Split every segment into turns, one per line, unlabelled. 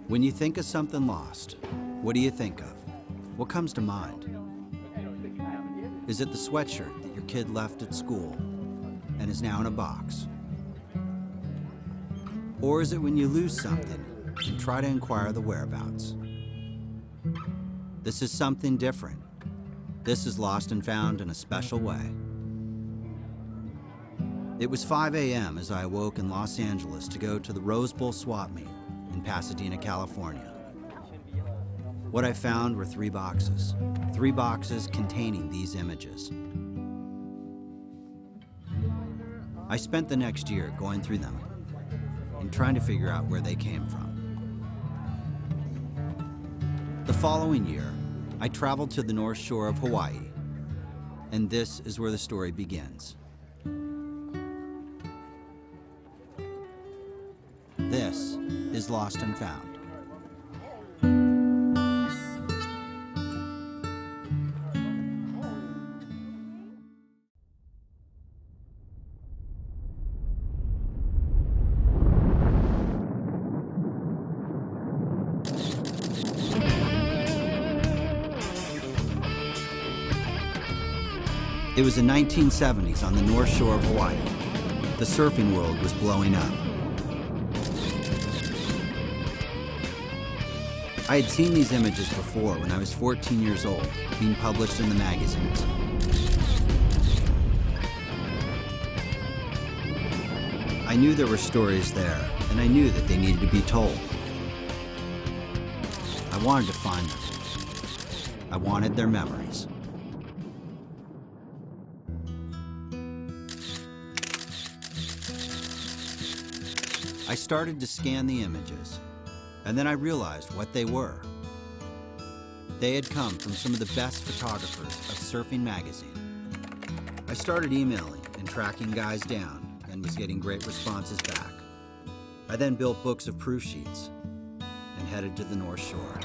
When you think of something lost, what do you think of? What comes to mind? Is it the sweatshirt that your kid left at school and is now in a box? Or is it when you lose something and try to inquire the whereabouts? This is something different. This is lost and found in a special way. It was 5 a.m. as I awoke in Los Angeles to go to the Rose Bowl swap meet in Pasadena, California. What I found were 3 boxes containing these images. I spent the next year going through them and trying to figure out where they came from. The following year, I traveled to the North Shore of Hawaii, and this is where the story begins. This is Lost and Found. It was the 1970s on the North Shore of Hawaii. The surfing world was blowing up. I had seen these images before when I was 14 years old, being published in the magazines. I knew there were stories there, and I knew that they needed to be told. I wanted to find them. I wanted their memories. I started to scan the images, and then I realized what they were. They had come from some of the best photographers of Surfing Magazine. I started emailing and tracking guys down and was getting great responses back. I then built books of proof sheets and headed to the North Shore.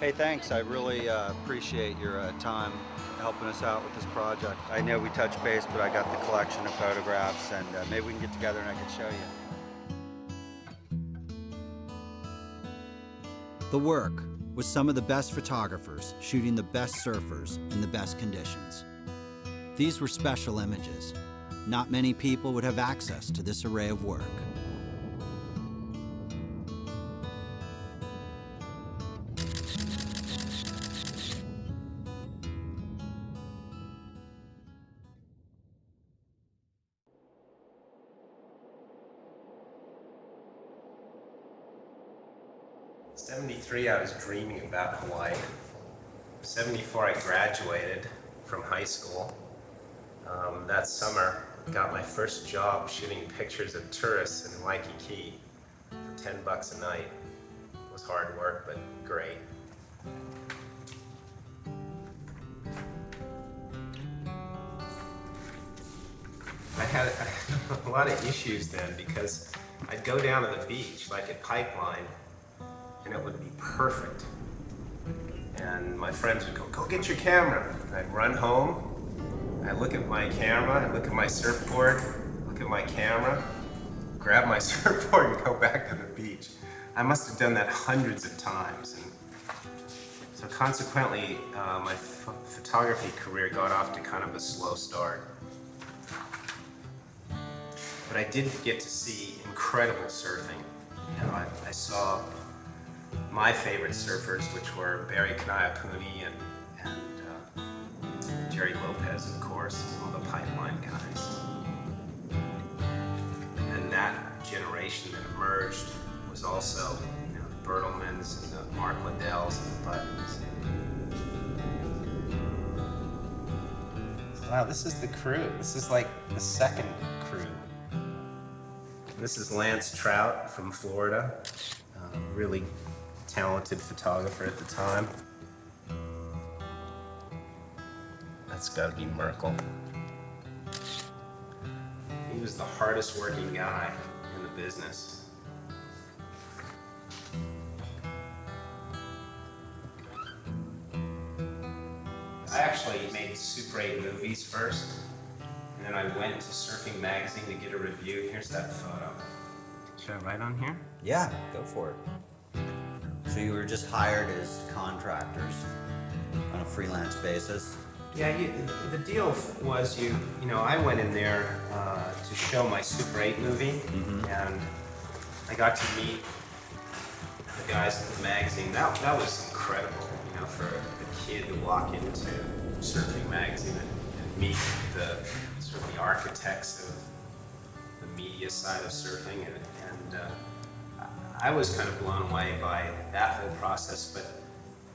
Hey, thanks. I really appreciate your time helping us out with this project. I know we touched base, but I got the collection of photographs, and maybe we can get together and I can show you. The work was some of the best photographers shooting the best surfers in the best conditions. These were special images. Not many people would have access to this array of work.
'73, I was dreaming about Hawaii. '74, I graduated from high school. That summer, got my first job shooting pictures of tourists in Waikiki for $10 a night. It was hard work, but great. I had a lot of issues then because I'd go down to the beach, like at Pipeline, and it would be perfect. And my friends would go get your camera. And I'd run home, I'd look at my camera, I'd look at my surfboard, look at my camera, grab my surfboard and go back to the beach. I must have done that hundreds of times. And so consequently, my photography career got off to kind of a slow start. But I did get to see incredible surfing. You know, I saw my favorite surfers, which were Barry Kanayapuni and Gerry Lopez, of course, some of the Pipeline guys. And that generation that emerged was also, you know, the Bertelmans and the Mark Liddells and the Buttons. Wow, this is the crew. This is like the second crew. This is Lance Trout from Florida, really talented photographer at the time. That's got to be Merkel. He was the hardest working guy in the business. I actually made Super 8 movies first, And then I went to Surfing Magazine to get a review. Here's that photo. Should I write on here?
Yeah, go for it. So you were just hired as contractors on a freelance basis?
Yeah, the deal was I went in there to show my Super 8 movie, and I got to meet the guys at the magazine. That was incredible, for a kid to walk into Surfing Magazine and meet the sort of the architects of the media side of surfing, and I was kind of blown away by that whole process. But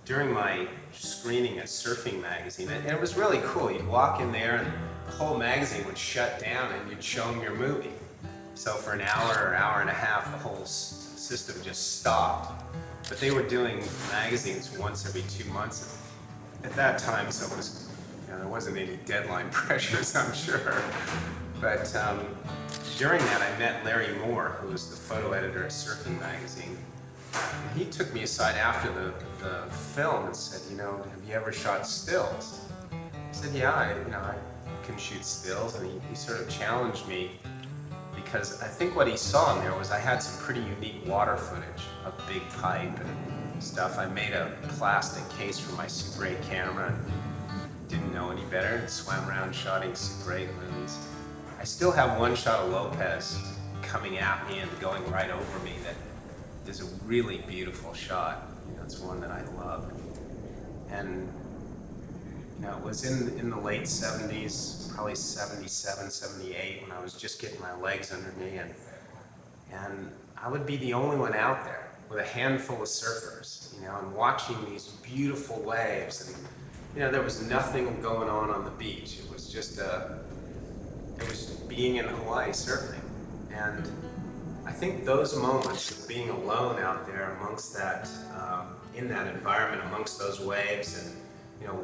during my screening at Surfing Magazine, and it was really cool. You'd walk in there and the whole magazine would shut down and you'd show them your movie. So for an hour or hour and a half, the whole system just stopped. But they were doing magazines once every 2 months at that time, so it was, there wasn't any deadline pressures, I'm sure. But during that, I met Larry Moore, who was the photo editor at Surfing Magazine. He took me aside after the film and said, have you ever shot stills? I said, yeah, I can shoot stills. And he sort of challenged me because I think what he saw in there was I had some pretty unique water footage of big pipe and stuff. I made a plastic case for my Super 8 camera and didn't know any better and swam around shooting Super 8 movies. I still have one shot of Lopez coming at me and going right over me that is a really beautiful shot. It's one that I love. And it was in the late 70s, probably 77, 78, when I was just getting my legs under me, and I would be the only one out there with a handful of surfers, and watching these beautiful waves, and there was nothing going on the beach. It was just it was being in Hawaii surfing. And I think those moments of being alone out there amongst that, in that environment, amongst those waves, and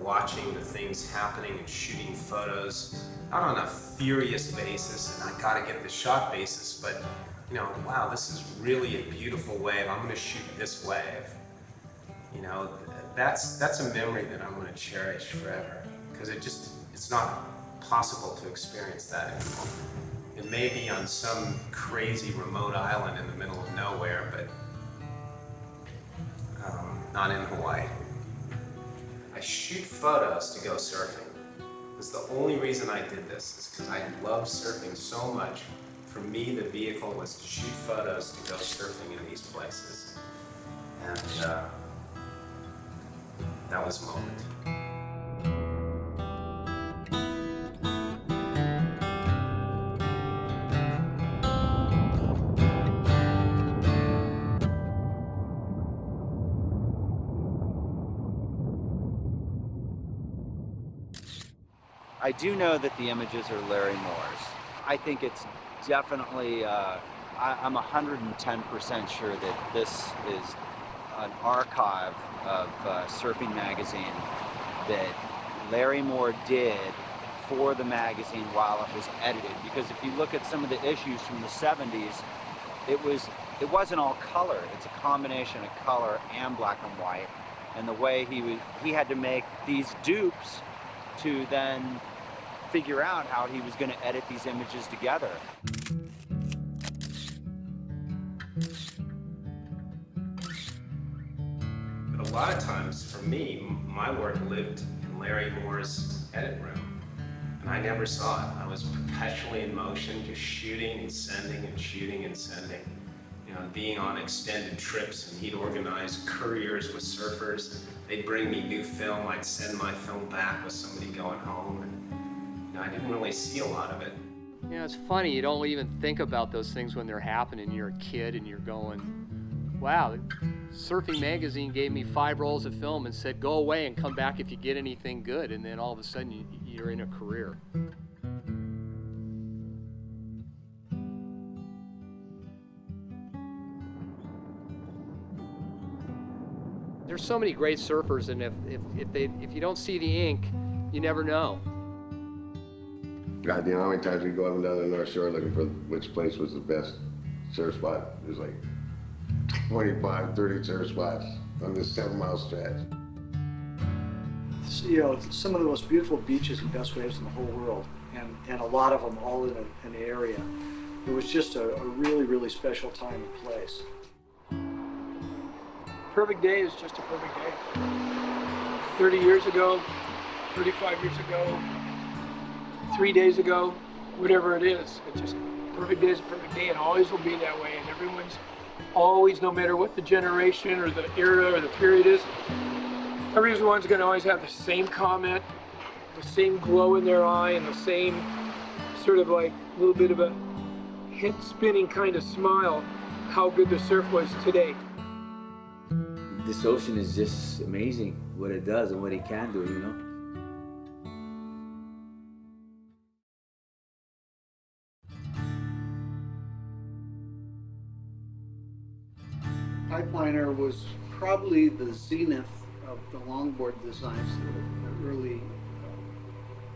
watching the things happening and shooting photos, not on a furious basis and I gotta get the shot basis, but wow, this is really a beautiful wave. I'm gonna shoot this wave. That's a memory that I'm gonna cherish forever, because it's not possible to experience that anymore. It may be on some crazy remote island in the middle of nowhere, but not in Hawaii. I shoot photos to go surfing. It's the only reason I did this, is because I love surfing so much. For me, the vehicle was to shoot photos to go surfing in these places. And that was a moment.
I do know that the images are Larry Moore's. I think it's definitely, I'm 110% sure that this is an archive of Surfing Magazine that Larry Moore did for the magazine while it was edited. Because if you look at some of the issues from the 70s, it wasn't all color. It's a combination of color and black and white. And the way he had to make these dupes to then figure out how he was going to edit these images together.
But a lot of times, for me, my work lived in Larry Moore's edit room, and I never saw it. I was perpetually in motion, just shooting and sending and shooting and sending. Being on extended trips, and he'd organize couriers with surfers. They'd bring me new film, I'd send my film back with somebody going home, and I didn't really see a lot of it.
It's funny, you don't even think about those things when they're happening. You're a kid and you're going, wow, Surfing Magazine gave me 5 rolls of film and said, go away and come back if you get anything good, and then all of a sudden you're in a career. There's so many great surfers, and if you don't see the ink, you never know.
God, how many times we go up and down the North Shore looking for which place was the best surf spot. There's like 25, 30 surf spots on this 7-mile stretch.
Some of the most beautiful beaches and best waves in the whole world. and a lot of them all in an area. It was just a really, really special time and place.
Perfect day is just a perfect day. 30 years ago, 35 years ago, 3 days ago, whatever it is. It's just perfect day is a perfect day and always will be that way. And everyone's always, no matter what the generation or the era or the period is, everyone's going to always have the same comment, the same glow in their eye, and the same sort of like a little bit of a head spinning kind of smile, how good the surf was today.
This ocean is just amazing, what it does and what it can do, you know?
Pipeliner was probably the zenith of the longboard designs, the early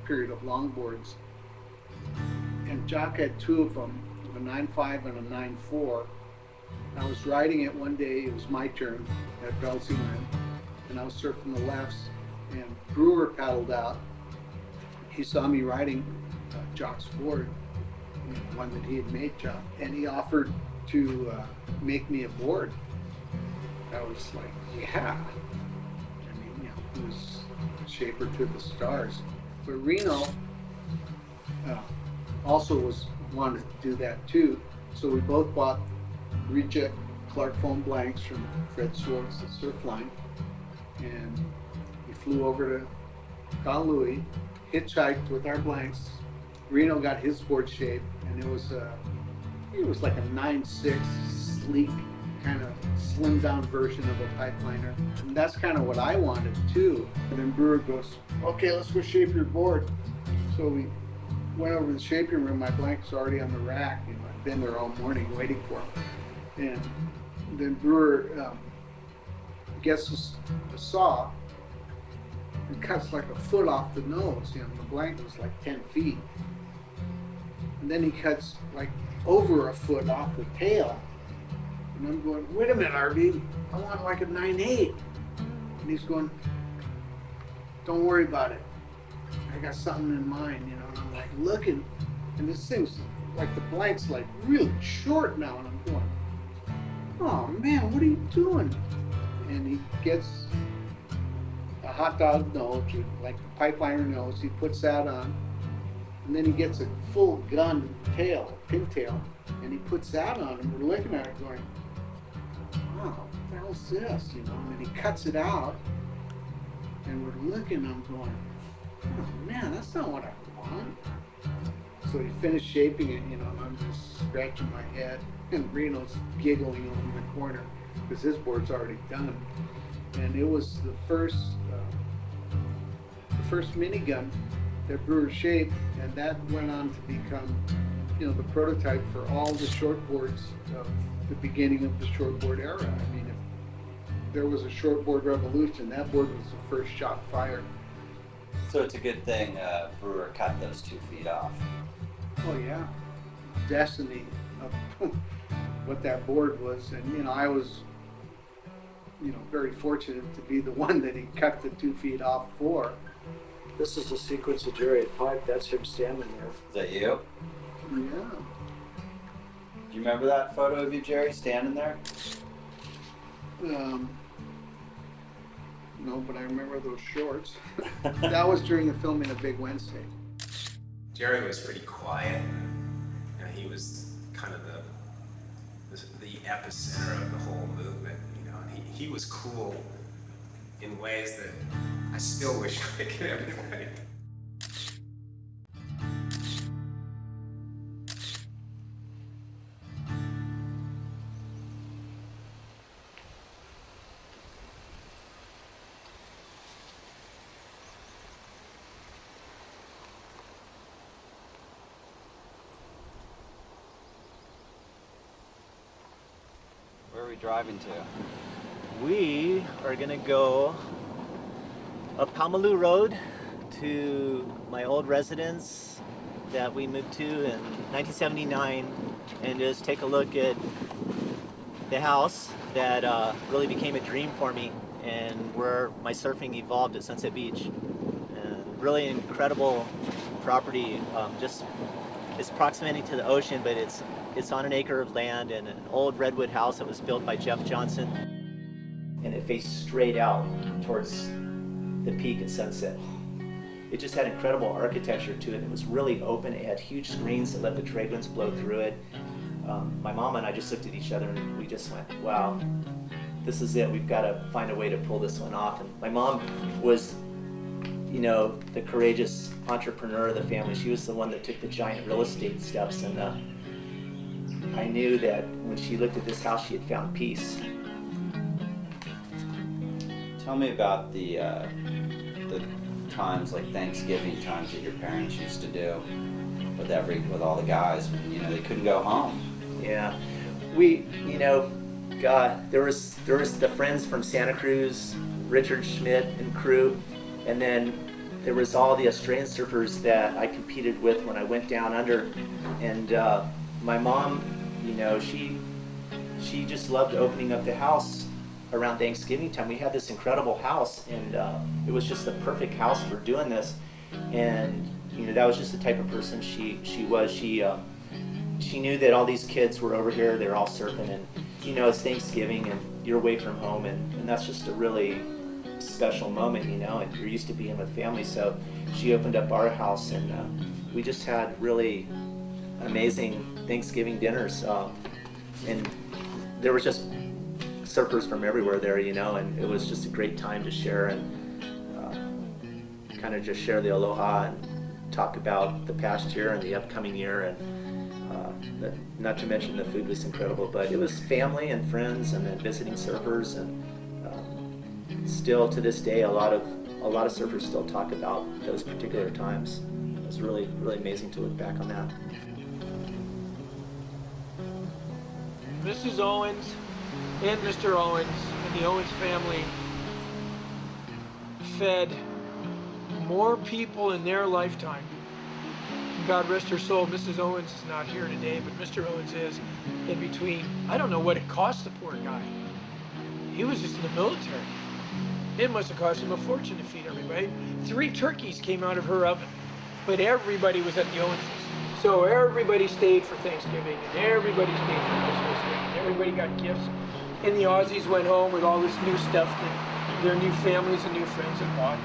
period of longboards. And Jock had two of them, a 9.5 and a 9.4. I was riding it one day, it was my turn at Bellsealand, and I was surfing the lefts, and Brewer paddled out. He saw me riding Jock's board, one that he had made Jock, and he offered to make me a board. I was like, yeah. I mean, you know, he was a shaper to the stars. But Reno also wanted to do that too, so we both bought reject Clark foam blanks from Fred Schwartz at Surfline, and we flew over to Kahului, hitchhiked with our blanks. Reno got his board shape, and it was like a 9.6 sleek kind of slimmed down version of a pipeliner, and that's kind of what I wanted too. And then Brewer goes, okay, let's go shape your board. So we went over to the shaping room. My blank was already on the rack. You know, I'd been there all morning waiting for him. And then Brewer gets a saw and cuts like a foot off the nose. You know, the blank was like 10 feet. And then he cuts like over a foot off the tail. And I'm going, wait a minute, RV, I want like a 9.8. And he's going, don't worry about it. I got something in mind, you know. And I'm like looking, and this thing's like, the blank's like really short now. And I'm going, oh man, what are you doing? And he gets a hot dog nose, like the pipeliner nose. He puts that on. And then he gets a full gun tail, pintail, and he puts that on. And we're looking at it going, wow, what the hell's this? You know, and then he cuts it out, and we're looking, I'm going, oh man, that's not what I want. So he finished shaping it, you know, and I'm just scratching my head, and Reno's giggling over in the corner because his board's already done. And it was the first minigun that Brewer shaped, and that went on to become, you know, the prototype for all the shortboards of the beginning of the shortboard era. I mean, if there was a shortboard revolution, that board was the first shot fired.
So it's a good thing Brewer cut those 2 feet off.
Oh yeah, destiny of what that board was. And you know, I was, you know, very fortunate to be the one that he cut the 2 feet off for. This is a sequence of Jerry at Pipe. That's him standing there.
Is that you?
Yeah.
Do you remember that photo of you, Jerry, standing there?
No, but I remember those shorts. That was during the filming of Big Wednesday.
Gerry was pretty quiet. You know, he was kind of the epicenter of the whole movement. You know, and he was cool in ways that I still wish I could emulate.
Where are we driving to?
We are gonna go up Kamalu Road to my old residence that we moved to in 1979 and just take a look at the house that really became a dream for me and where my surfing evolved at Sunset Beach. And really incredible property, just it's proximity to the ocean, but it's on an acre of land and an old redwood house that was built by Jeff Johnson. And it faced straight out towards the peak at sunset. It just had incredible architecture to it. It was really open. It had huge screens that let the trade winds blow through it. My mom and I just looked at each other and we just went, wow, this is it. We've got to find a way to pull this one off. And my mom was, you know, the courageous entrepreneur of the family. She was the one that took the giant real estate steps. And I knew that when she looked at this house, she had found peace.
Tell me about the times, like Thanksgiving times that your parents used to do with all the guys when, you know, they couldn't go home.
Yeah, we, you know, God, there was the friends from Santa Cruz, Richard Schmidt and crew, and then there was all the Australian surfers that I competed with when I went down under, and my mom, you know, she just loved opening up the house around Thanksgiving time. We had this incredible house, and it was just the perfect house for doing this, and you know, that was just the type of person she was. She knew that all these kids were over here, they were all surfing, and you know, it's Thanksgiving and you're away from home, and that's just a really special moment, you know, and you're used to being with family. So she opened up our house, and we just had really amazing Thanksgiving dinners, and there was just surfers from everywhere there, you know, and it was just a great time to share and kind of just share the aloha and talk about the past year and the upcoming year, and not to mention the food was incredible, but it was family and friends and then visiting surfers, and still to this day a lot of surfers still talk about those particular times. It was really, really amazing to look back on that.
Mrs. Owens and Mr. Owens and the Owens family fed more people in their lifetime. God rest her soul, Mrs. Owens is not here today, but Mr. Owens is. In between, I don't know what it cost the poor guy. He was just in the military. It must have cost him a fortune to feed everybody. 3 turkeys came out of her oven, but everybody was at the Owenses. So everybody stayed for Thanksgiving, and everybody stayed for Christmas, and everybody got gifts. And the Aussies went home with all this new stuff that their new families and new friends had bought.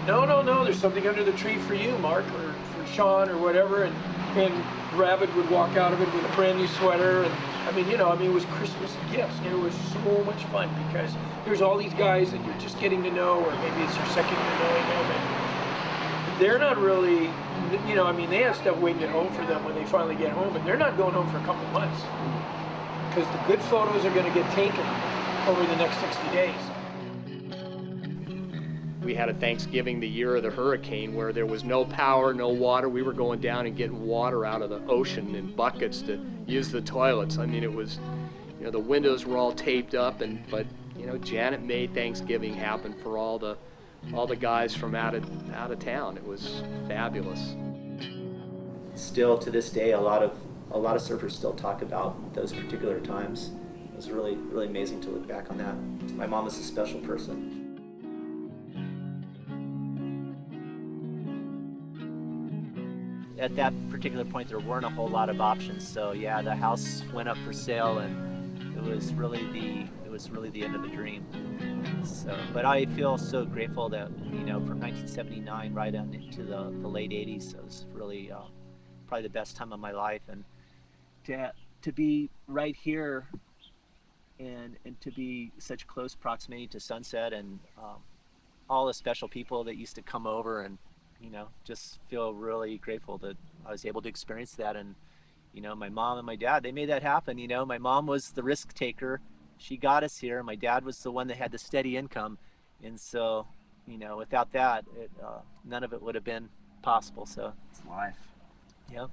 No, there's something under the tree for you, Mark, or for Sean, or whatever. And Rabbit would walk out of it with a brand new sweater. And it was Christmas gifts. And it was so much fun because there's all these guys that you're just getting to know, or maybe it's your second year knowing them. And they're not really, they have stuff waiting at home for them when they finally get home, and they're not going home for a couple months. Because the good photos are going to get taken over the next 60 days.
We had a Thanksgiving the year of the hurricane where there was no power, no water. We were going down and getting water out of the ocean in buckets to use the toilets. I mean, it was, the windows were all taped up, but Janet made Thanksgiving happen for all the guys from out of town. It was fabulous.
Still to this day, a lot of surfers still talk about those particular times. It was really, really amazing to look back on that. My mom is a special person. At that particular point, there weren't a whole lot of options. So yeah, the house went up for sale, and it was really the end of the dream. So, but I feel so grateful that from 1979 right on into the late 80s, it was really probably the best time of my life, and to be right here and to be such close proximity to sunset, and all the special people that used to come over, and just feel really grateful that I was able to experience that. And my mom and my dad, they made that happen. My mom was the risk taker. She got us here. My dad was the one that had the steady income, and so without that, none of it would have been possible. So
it's life.
Yep.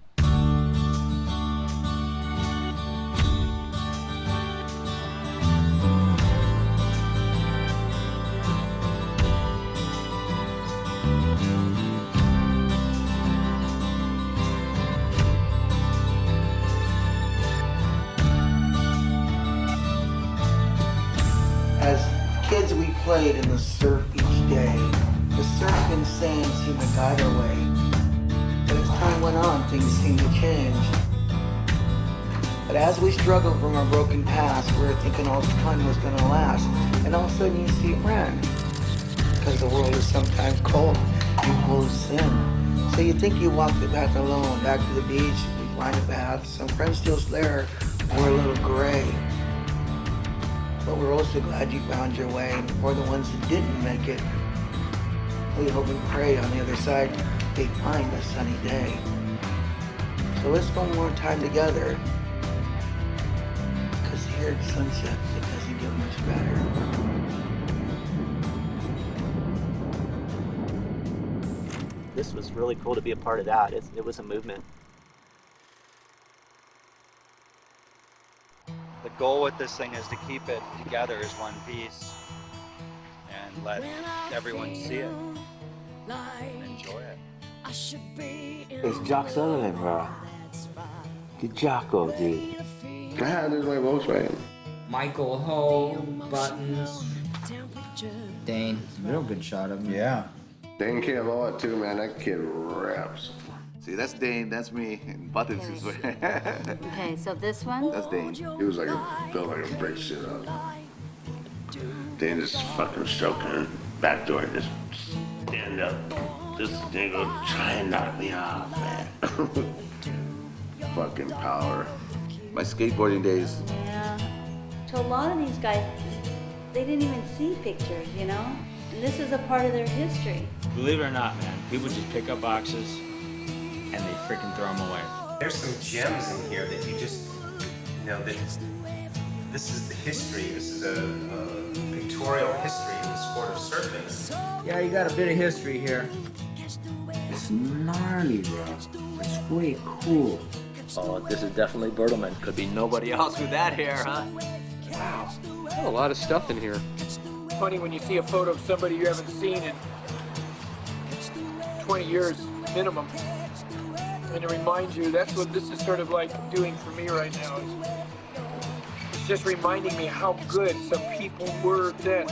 As kids, we played in the surf each day. The surf and sand seemed to guide our way. time went on, things seemed to change. But as we struggled from our broken past, we were thinking all the fun was gonna last. And all of a sudden you see a friend. Because the world is sometimes cold and full of sin. So you think you walked it back alone, back to the beach, we find a bath. Some friends still there, we're a little gray. But we're also glad you found your way. And for the ones that didn't make it, we hope and pray on the other side they find a sunny day. So let's spend more time together. Because here at sunset, it doesn't get much better.
This was really cool to be a part of that. It was a movement.
The goal with this thing is to keep it together as one piece and let everyone see it and enjoy it.
It's Jock Sutherland, bro. Good Jocko, dude.
Ah, this is my Volkswagen.
Michael Ho, Buttons, Dane.
Real good shot of him.
Yeah.
Dane can't blow it too, man. That kid raps.
See, that's Dane, that's me, and Buttons is where.
Okay, so this one?
That's Dane.
He was like built like a brick shit up. Dane just fucking stroking back door, just stand up. This thing go try and knock me off, man. Fucking power.
My skateboarding days.
Yeah. So a lot of these guys, they didn't even see pictures, you know? And this is a part of their history.
Believe it or not, man, people just pick up boxes and they freaking throw them away.
There's some gems in here that you just, that this is the history. This is a pictorial history in the sport of surfing.
Yeah, you got a bit of history here.
It's gnarly, bro. It's way cool.
Oh, this is definitely Bertlemann. Could be nobody else with that hair, huh? Wow. Got a lot of stuff in here.
Funny when you see a photo of somebody you haven't seen in 20 years minimum. And it reminds you, that's what this is sort of like doing for me right now. It's just reminding me how good some people were then.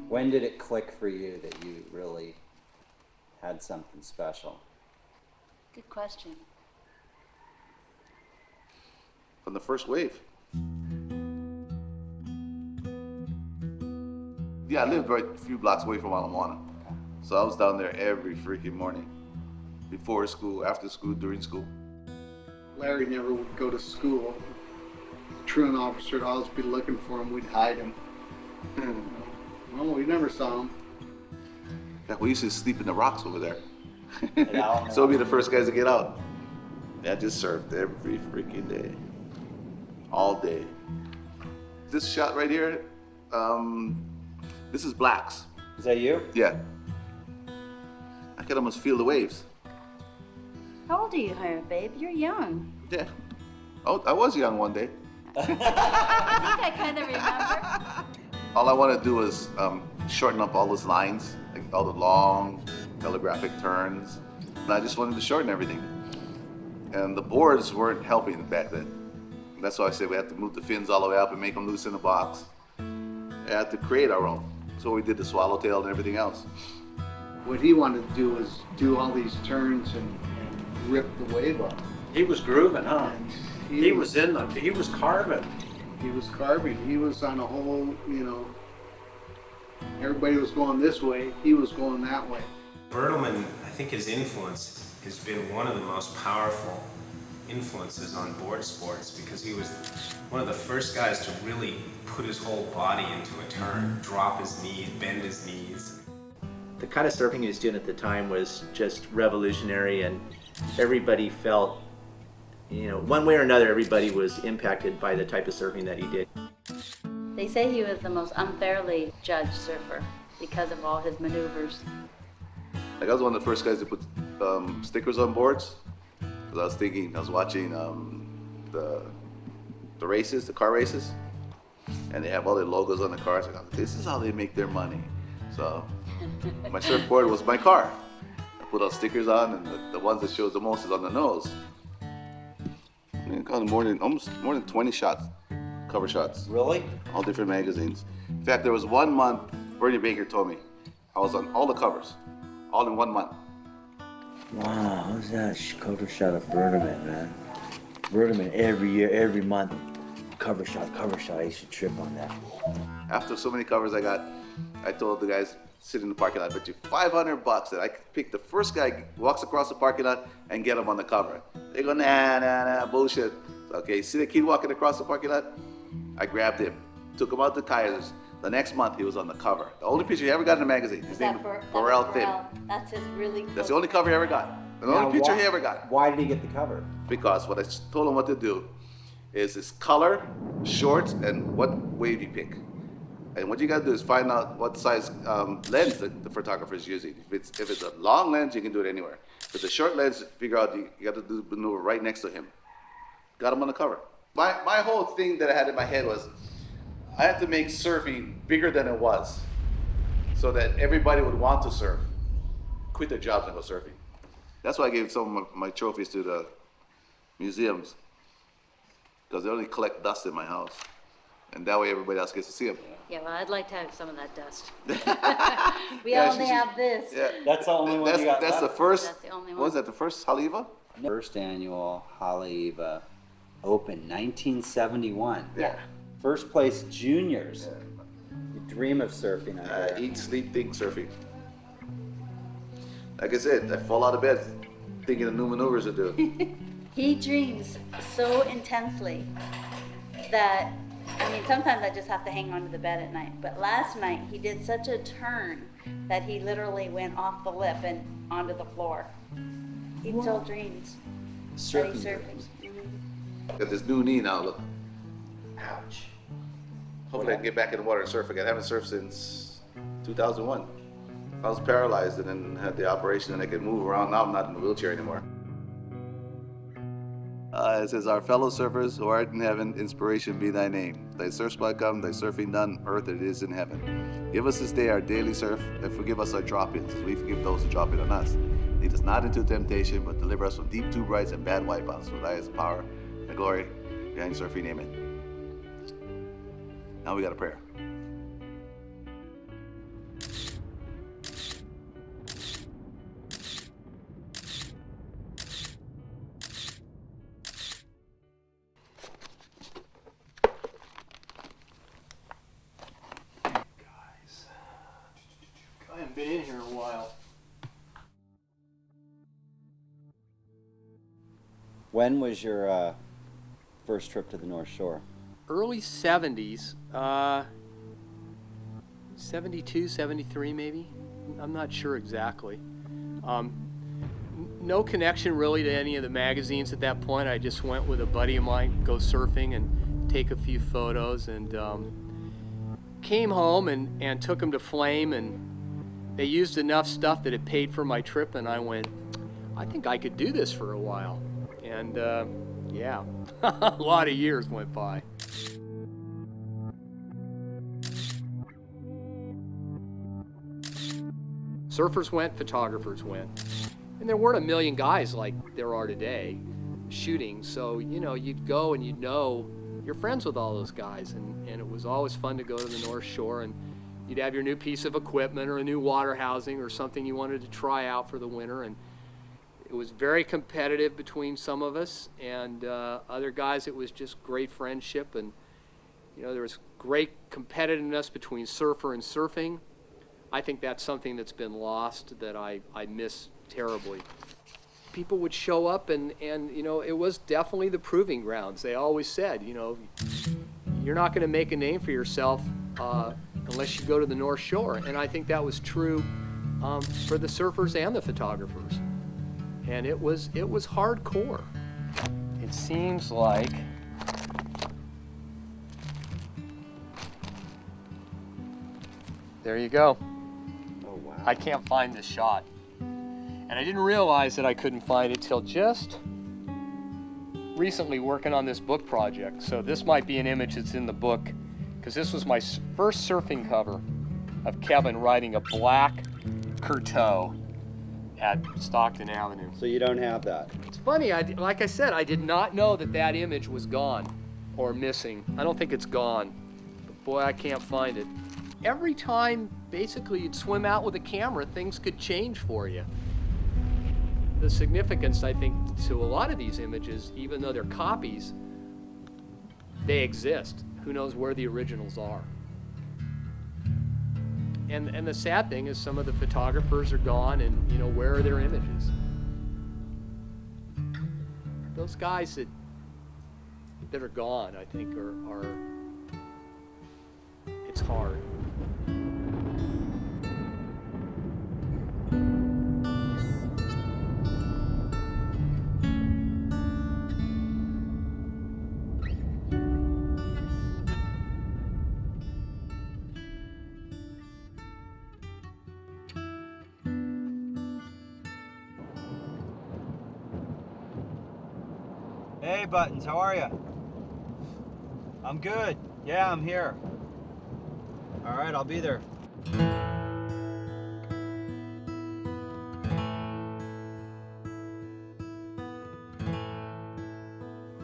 When did it click for you that you really had something special?
Good question.
From the first wave. Yeah, I lived right a few blocks away from Ala. So I was down there every freaking morning. Before school, after school, during school.
Larry never would go to school. Truant officer would always be looking for him. We'd hide him. Well, we never saw him.
Yeah, we used to sleep in the rocks over there. So we'd be the first guys to get out. I just surfed every freaking day. All day. This shot right here, this is Blacks.
Is that you?
Yeah. I could almost feel the waves.
How old are you, Hire, babe? You're young.
Yeah. Oh, I was young one day.
I think I kind of remember.
All I wanted to do was shorten up all those lines, like all the long telegraphic turns. And I just wanted to shorten everything. And the boards weren't helping back then. That's why I said we had to move the fins all the way up and make them loose in the box. We had to create our own. So we did the swallowtail and everything else.
What he wanted to do was do all these turns and rip the wave up.
He was grooving, huh?
He
was carving.
He was carving. He was on a whole, everybody was going this way, he was going that way.
Bertlemann, I think his influence has been one of the most powerful influences on board sports because he was one of the first guys to really put his whole body into a turn, drop his knees, bend his knees.
The kind of surfing he was doing at the time was just revolutionary, and everybody felt, one way or another, everybody was impacted by the type of surfing that he did.
They say he was the most unfairly judged surfer because of all his maneuvers.
Like I was one of the first guys to put stickers on boards. Because I was watching the races, the car races, and they have all their logos on the cars. Like, this is how they make their money. So my surfboard was my car. I put all stickers on, and the ones that shows the most is on the nose. I mean, almost more than 20 shots, cover shots.
Really?
All different magazines. In fact, there was 1 month, Bernie Baker told me, I was on all the covers, all in 1 month.
Wow, how's that cover shot of Birdman, man? Birdman every year, every month. Cover shot. I used to trip on that.
After so many covers I got, I told the guys sitting in the parking lot, I bet you $500 that I could pick the first guy who walks across the parking lot and get him on the cover. They go, nah, bullshit. So, okay, see the kid walking across the parking lot? I grabbed him, took him out to Kaiser's. The next month he was on the cover. The only picture he ever got in a magazine. His name was Burrell Thin.
That's his really cool.
That's the only cover he ever got. The only picture he ever got.
Why did he get the cover?
Because what I told him what to do is his color, shorts, and what wave you pick. And what you gotta do is find out what size lens the photographer is using. If it's a long lens, you can do it anywhere. If it's a short lens, figure out you got to do the maneuver right next to him. Got him on the cover. My whole thing that I had in my head was I had to make surfing bigger than it was so that everybody would want to surf, quit their jobs and go surfing. That's why I gave some of my trophies to the museums, because they only collect dust in my house. And that way everybody else gets to see them.
Yeah, well, I'd like to have some of that dust.
We
only have this.
Yeah.
That's the only one you got
That's
left?
the first,
That's the only
what was that, the first Haliva?
First annual Haleiwa Open, 1971.
Yeah.
First place juniors. You dream of surfing out there.
Eat, sleep, think surfing. Like I said, I fall out of bed thinking of new maneuvers to do.
He dreams so intensely that, I mean, sometimes I just have to hang onto the bed at night. But last night he did such a turn that he literally went off the lip and onto the floor. He still dreams that he's surfing.
Got this new knee now, look.
Ouch.
Hopefully I can get back in the water and surf again. I haven't surfed since 2001. I was paralyzed and then had the operation and I could move around. Now I'm not in a wheelchair anymore. It says, our fellow surfers who art in heaven, inspiration be thy name. Thy surf spot come, thy surfing done, earth it is in heaven. Give us this day our daily surf, and forgive us our drop-ins, as we forgive those who drop in on us. Lead us not into temptation, but deliver us from deep tube rides and bad wipeouts. For thy is the power and glory behind surfing, amen. Now we got a prayer.
I haven't been in here in a while.
When was your first trip to the North Shore?
Early 70s, 72, 73 maybe. I'm not sure exactly. No connection really to any of the magazines at that point. I just went with a buddy of mine, go surfing and take a few photos, and came home and took them to Flame, and they used enough stuff that it paid for my trip, and I went, I think I could do this for a while. And yeah, a lot of years went by. Surfers went, photographers went. And there weren't a million guys like there are today shooting, so you know, you'd go and you'd know you're friends with all those guys, and it was always fun to go to the North Shore, and you'd have your new piece of equipment or a new water housing or something you wanted to try out for the winter, and it was very competitive between some of us, and other guys it was just great friendship, and you know, there was great competitiveness between surfer and surfing. I think that's something that's been lost that I miss terribly. People would show up and you know, it was definitely the proving grounds. They always said, you know, you're not going to make a name for yourself unless you go to the North Shore. And I think that was true for the surfers and the photographers. And it was hardcore. It seems like there you go.
Oh, wow.
I can't find this shot. And I didn't realize that I couldn't find it till just recently working on this book project. So this might be an image that's in the book, because this was my first surfing cover of Kevin riding a black Curto at Stockton Avenue.
So you don't have that?
It's funny, like I said, I did not know that image was gone or missing. I don't think it's gone, but boy, I can't find it. Every time, basically, you'd swim out with a camera, things could change for you. the significance, I think, to a lot of these images, even though they're copies, they exist. Who knows where the originals are? And the sad thing is some of the photographers are gone, and you know, where are their images? Those guys that are gone, I think, are it's hard.
Hey Buttons, how are you? I'm good. Yeah, I'm here. All right, I'll be there.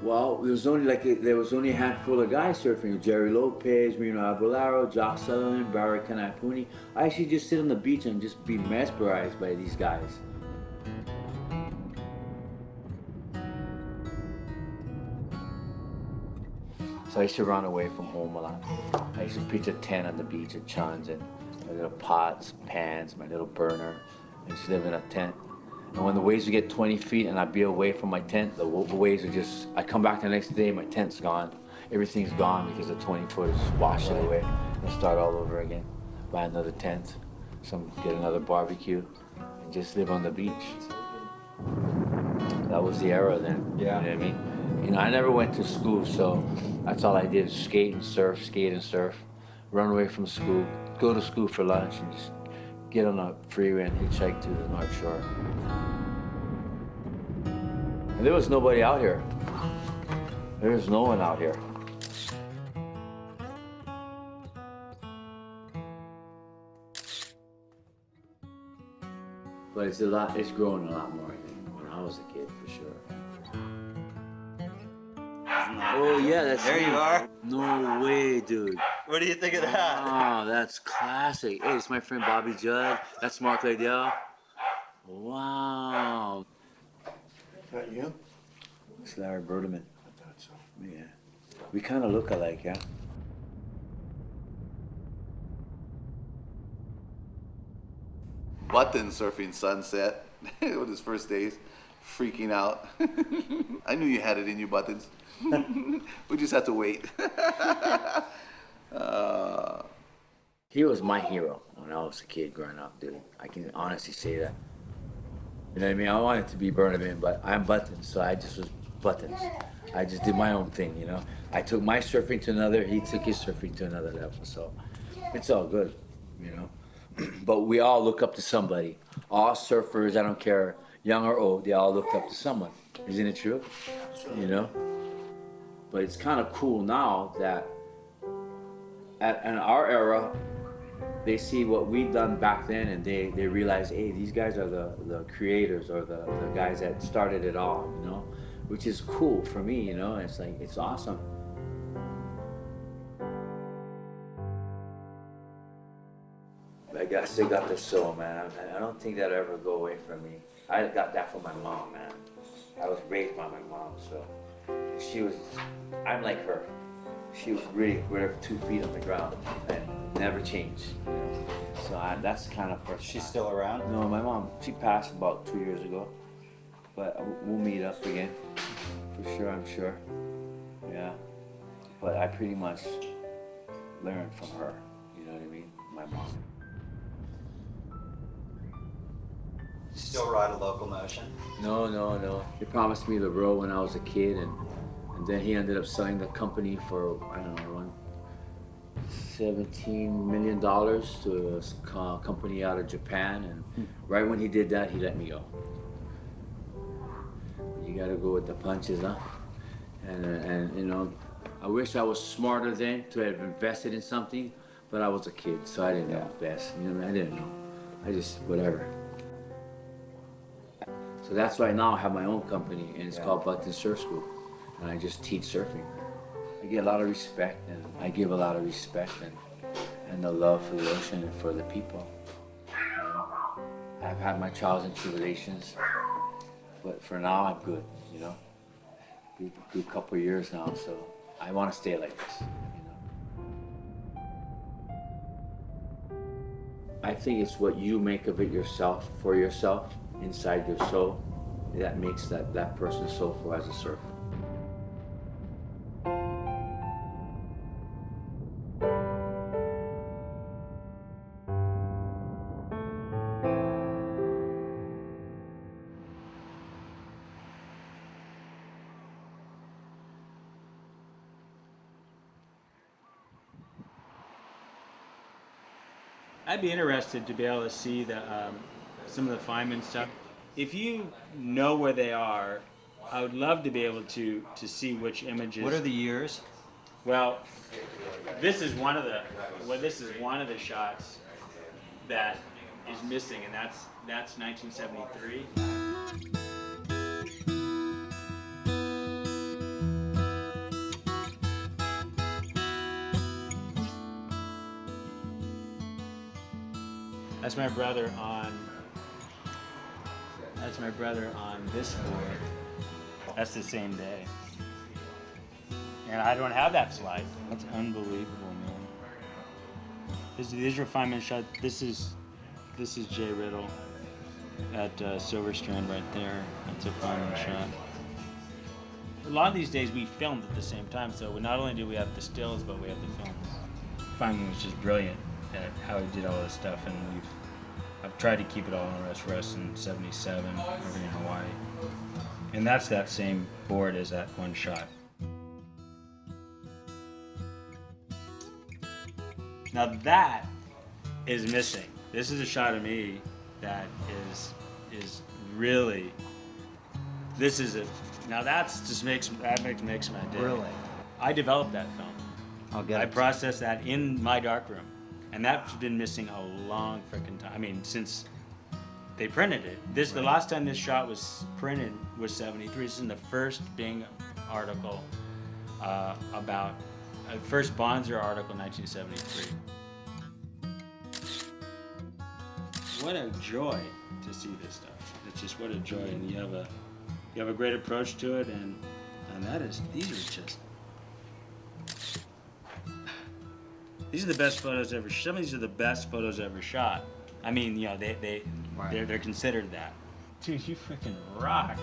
Well, there was only a handful of guys surfing. Gerry Lopez, Marino Aguilaro, Jock Sutherland, Barry Kanapuni. I actually just sit on the beach and just be mesmerized by these guys. So I used to run away from home a lot. I used to pitch a tent on the beach at Chang's, and my little pots, pans, my little burner. I used to live in a tent. And when the waves would get 20 feet and I'd be away from my tent, the waves would just, I'd come back the next day, my tent's gone. Everything's gone because the 20 footers just washed it away. And start all over again. Buy another tent, get another barbecue, and just live on the beach. That was the era then, yeah. You know what I mean? You know, I never went to school, so that's all I did, skate and surf, run away from school, go to school for lunch, and just get on a freeway and hitchhike to the North Shore. And there was nobody out here. There was no one out here. But it's growing a lot more than when I was a kid, for sure. Oh yeah, that's
there. You are.
No way, dude.
What do you think of that?
Oh, that's classic. Hey, it's my friend Bobby Judd. That's Mark Liddell. Wow.
Is that you?
It's Larry Bertman.
I thought so.
Yeah. We kind of look alike, yeah?
Button surfing sunset with his first days, freaking out. I knew you had it in you, Buttons. We just had to wait.
He was my hero when I was a kid growing up, dude. I can honestly say that. You know what I mean? I wanted to be Bertman, but I'm Buttons, so I just was Buttons. I just did my own thing, you know? I took my surfing to another, he took his surfing to another level, so it's all good, you know? But we all look up to somebody. All surfers, I don't care, young or old, they all looked up to someone. Isn't it true? You know? But it's kind of cool now that in our era, they see what we've done back then and they realize, hey, these guys are the creators or the guys that started it all, you know? Which is cool for me, you know? It's like, it's awesome. I still got this soul, man. I don't think that'll ever go away from me. I got that from my mom, man. I was raised by my mom, so I'm like her. She was really with 2 feet on the ground and never changed. You know? So that's kind of person.
She's still around?
No, my mom, she passed about 2 years ago. But we'll meet up again, for sure, I'm sure. Yeah. But I pretty much learned from her, you know what I mean? My mom.
Still ride a local motion?
No. He promised me the road when I was a kid, and then he ended up selling the company for, I don't know, $17 million to a company out of Japan, and right when he did that, he let me go. You gotta go with the punches, huh? And you know, I wish I was smarter then to have invested in something, but I was a kid, so I didn't know best. You know, I didn't know. I just, whatever. So that's why now I have my own company, and it's called Button Surf School, and I just teach surfing. I get a lot of respect, and I give a lot of respect and the love for the ocean and for the people. You know? I've had my trials and tribulations, But for now, I'm good, you know? We've been through a couple of years now, so I want to stay like this, you know? I think it's what you make of it yourself, for yourself, inside your soul, that makes that person soulful as a surfer.
I'd be interested to be able to see some of the Feynman stuff. If you know where they are, I would love to be able to see which images.
What are the years?
Well, this is one of the shots that is missing, and that's 1973. That's my brother on this board. That's the same day. And I don't have that slide. That's unbelievable, man. These are Feynman shots. This is Jay Riddle at Silver Strand right there. That's a Feynman shot. A lot of these days we filmed at the same time, so not only do we have the stills, but we have the films. Feynman was just brilliant at how he did all this stuff, and I've tried to keep it all on Russ in 77 over in Hawaii. And that's that same board as that one shot. Now that is missing. This is a shot of me that is really, now that's just makes my day.
Really?
I developed that film. I processed that in my darkroom. And that's been missing a long frickin' time. I mean, since they printed it. The last time this shot was printed was 73. This is in the first Bing article about, first Bonzer article, 1973. What a joy to see this stuff. It's just what a joy, and you have a great approach to it, and these are the best photos ever. Some of these are the best photos ever shot. I mean, you know, they're considered that. Dude, you freaking rock.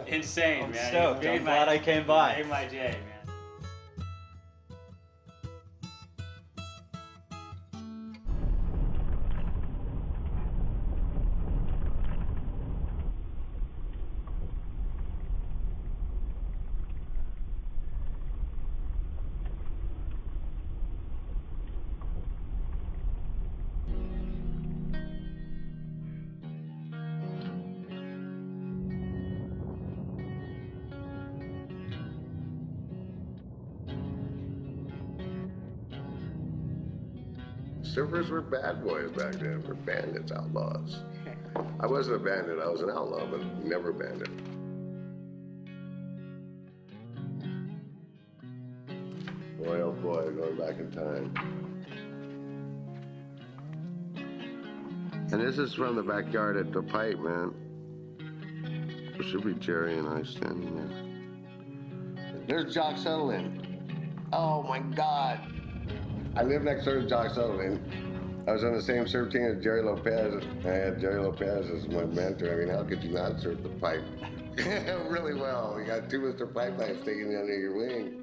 Insane,
I'm
man.
stoked. I'm glad I came by.
You made my day, man.
Surfers were bad boys back then. We're bandits, outlaws. I wasn't a bandit, I was an outlaw, but never a bandit. Boy, oh boy, going back in time. And this is from the backyard at the pipe, man. There should be Jerry and I standing there. There's Jock Sutherland. Oh my God. I live next door to Jock Sutherland. I was on the same surf team as Gerry Lopez. I had Gerry Lopez as my mentor. I mean, how could you not surf the pipe? Really well. You got two Mr. Pipelines taking you under your wing.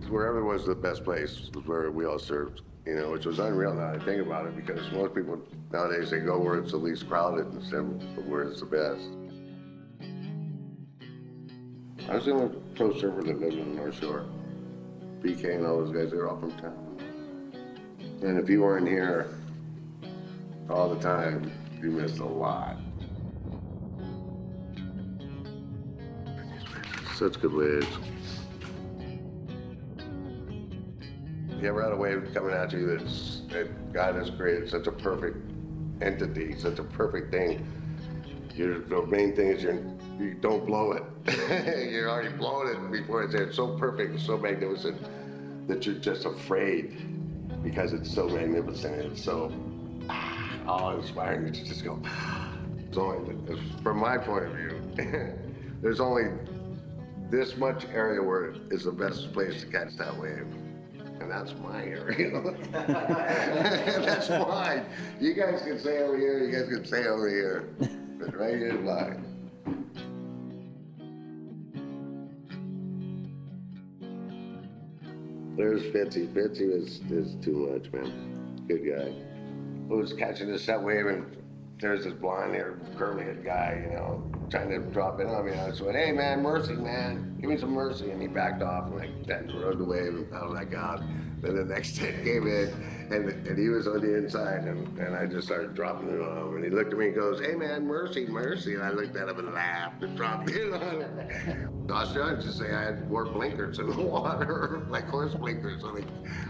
Wherever was the best place was where we all surfed, you know, which was unreal now that I think about it, because most people nowadays, they go where it's the least crowded instead of where it's the best. I was the only pro surfer that lived on the North Shore. BK and all those guys, they were all from town. And if you weren't here all the time, you missed a lot. Such good waves. You ever had a wave coming at you that God has created such a perfect entity, such a perfect thing? The main thing is you don't blow it. You're already blowing it before it's there. It's so perfect, it's so magnificent that you're just afraid because it's so magnificent. It's so awe-inspiring to just go. It's only, from my point of view, there's only this much area where it's the best place to catch that wave. And that's my area. That's mine. You guys can stay over here, you guys can stay over here. But right here is mine. There's Fitzy. Fitzy is too much, man. Good guy. Who was catching this set wave, and there's this blonde-haired, curly-haired guy, you know, trying to drop in on me. And I just went, hey, man, mercy, man. Give me some mercy. And he backed off and rode the wave, and I was like, God. Then the next day came in, and he was on the inside, and I just started dropping it on him. And he looked at me and goes, hey, man, mercy, mercy. And I looked at him and laughed and dropped it on him. I was trying to say I wore blinkers in the water, like horse blinkers, so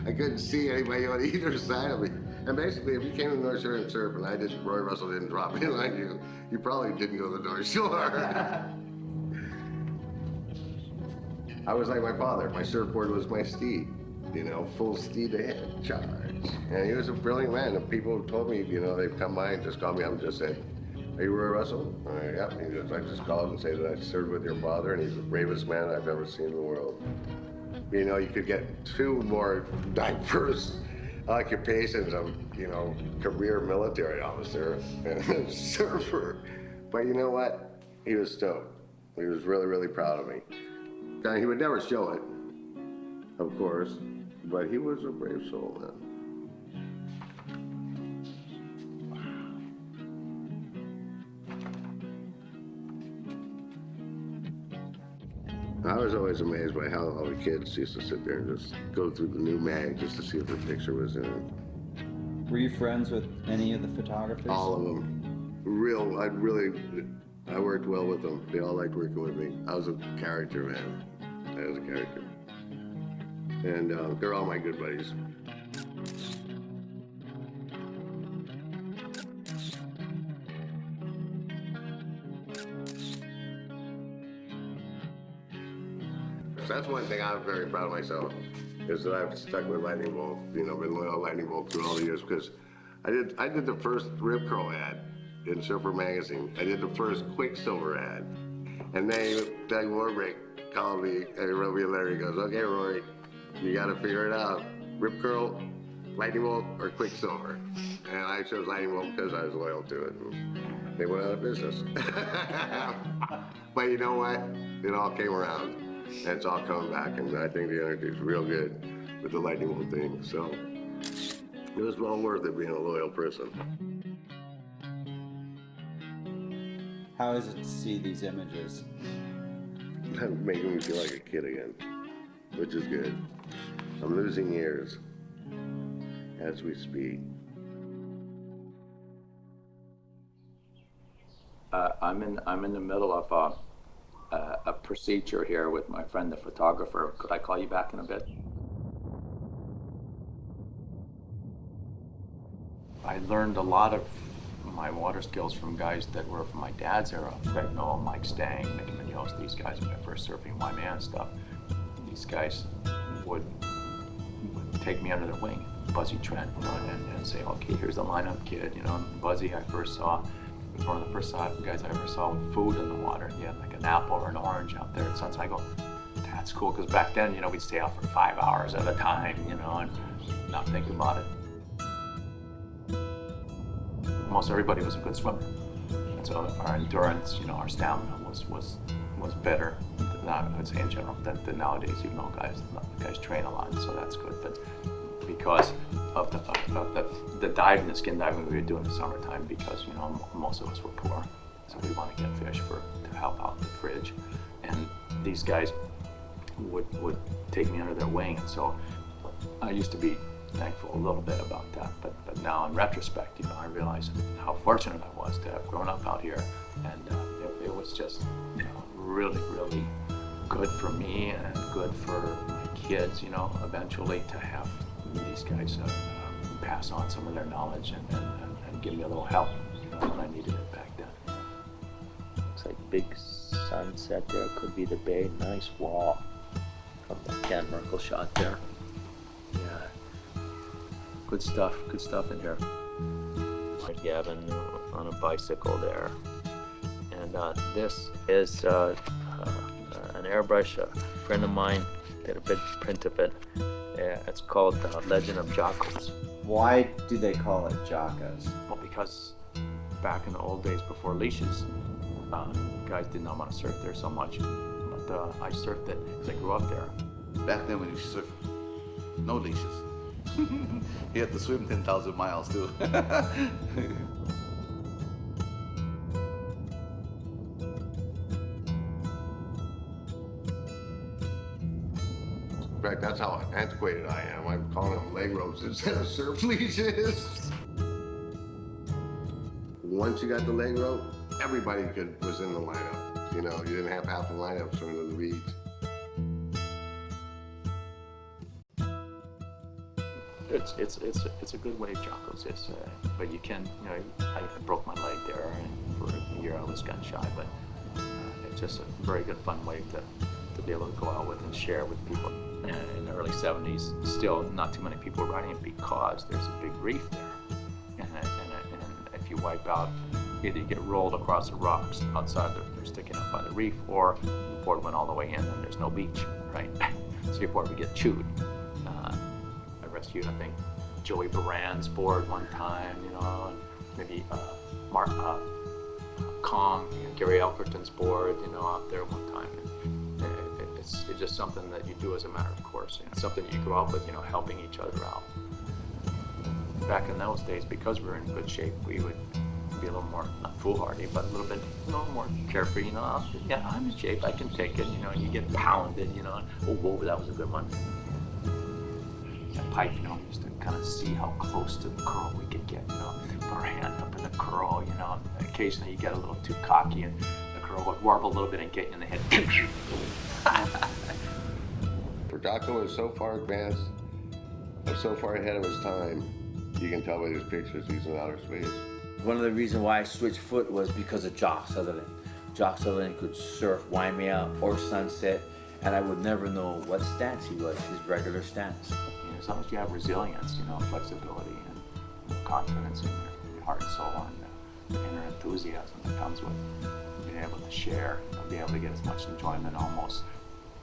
I couldn't see anybody on either side of me. And basically, if you came to the North Shore and surf and Roy Russell didn't drop in on you, you probably didn't go to the North Shore. I was like my father. My surfboard was my steed, you know, full steed ahead, charge. And he was a brilliant man. And people told me, you know, they've come by and just called me up and just said, are you Roy Russell? Yep. I just called and said that I served with your father, and he's the bravest man I've ever seen in the world. You know, you could get two more diverse occupations of, you know, career military officer and surfer. But you know what? He was stoked. He was really, really proud of me. Now, he would never show it, of course, but he was a brave soul, man. I was always amazed by how all the kids used to sit there and just go through the new mag just to see if their picture was in it.
Were you friends with any of the photographers?
All of them. I worked well with them. They all liked working with me. I was a character, man. I was a character. And they're all my good buddies. That's one thing I'm very proud of myself, is that I've stuck with Lightning Bolt, you know, been loyal to Lightning Bolt through all the years, because I did the first Rip Curl ad in Surfer Magazine. I did the first Quicksilver ad. And then Doug Warbrick called me and wrote me a letter. He goes, okay, Rory, you got to figure it out. Rip Curl, Lightning Bolt, or Quicksilver? And I chose Lightning Bolt because I was loyal to it. And they went out of business. But you know what? It all came around. And it's all coming back, and I think the energy is real good with the Lightning Bolt thing. So it was well worth it being a loyal person.
How is it to see these images?
Making me feel like a kid again, which is good. I'm losing years as we speak.
I'm in the middle of a procedure here with my friend the photographer. Could I call you back in a bit? I learned a lot of my water skills from guys that were from my dad's era. Craig Noel, Mike Stang, Mickey Munoz, these guys when I first surfing my man stuff. These guys would take me under their wing, Buzzy Trent, you know, and say, okay, here's the lineup, kid. You know, Buzzy I first saw, was one of the first guys I ever saw with food in the water. He had like an apple or an orange out there at sunset. I go, that's cool, because back then, you know, we'd stay out for 5 hours at a time, you know, and not think about it. Most everybody was a good swimmer, and so our endurance, you know, our stamina was better, I would say in general, than nowadays. Even though guys train a lot, so that's good. But because of the diving, the skin diving we were doing in the summertime, because you know most of us were poor, so we want to get fish to help out the fridge, and these guys would take me under their wing, and so I used to be thankful a little bit about that, but now in retrospect, you know, I realize how fortunate I was to have grown up out here, and it was just, you know, really, really good for me and good for my kids, you know, eventually to have these guys pass on some of their knowledge and give me a little help, you know, when I needed it back then.
Looks like big sunset there, could be the bay, nice wall from the Ken Merkel shot there. Yeah.
Good stuff in here.
Gavin on a bicycle there. And this is an airbrush. A friend of mine did a big print of it. It's called Legend of Jocos.
Why do they call it Jocos?
Well, because back in the old days before leashes, guys did not want to surf there so much. But I surfed it because I grew up there.
Back then when you surf, no leashes. You had to swim 10,000 miles too.
In fact, that's how antiquated I am. I'm calling them leg ropes instead of surf leashes. Once you got the leg rope, everybody was in the lineup. You know, you didn't have half the lineup swimming in the reeds.
It's a good way Jocos is, but you can, you know, I broke my leg there, and for a year I was gun shy, but it's just a very good fun way to be able to go out with and share with people. In the early 70s, still not too many people were riding it because there's a big reef there, and if you wipe out, either you get rolled across the rocks outside, they're sticking up by the reef, or the board went all the way in and there's no beach, right? So your board would get chewed. I rescued, I think, Joey Baran's board one time, you know, and maybe Mark Kong, you know, Gary Elkerton's board, you know, out there one time. It's just something that you do as a matter of course. You know, something that you grow up with, you know, helping each other out. Back in those days, because we were in good shape, we would be a little more, not foolhardy, but a little more carefree, you know. Yeah, I'm in shape, I can take it, you know, and you get pounded, you know, and, oh, whoa, that was a good one. That pipe, you know, just to kind of see how close to the curl we could get, you know, put our hand up in the curl, you know. Occasionally you get a little too cocky and the curl would warble a little bit and get you in the head.
For Jocko is so far advanced, so far ahead of his time, you can tell by his pictures he's in outer space.
One of the reasons why I switched foot was because of Jock Sutherland. Jock Sutherland could surf Waimea or Sunset, and I would never know what stance he was, his regular stance.
You know, as long as you have resilience, you know, flexibility and confidence in your heart and soul, and the inner enthusiasm that comes with being able to share, you know, be able to get as much enjoyment almost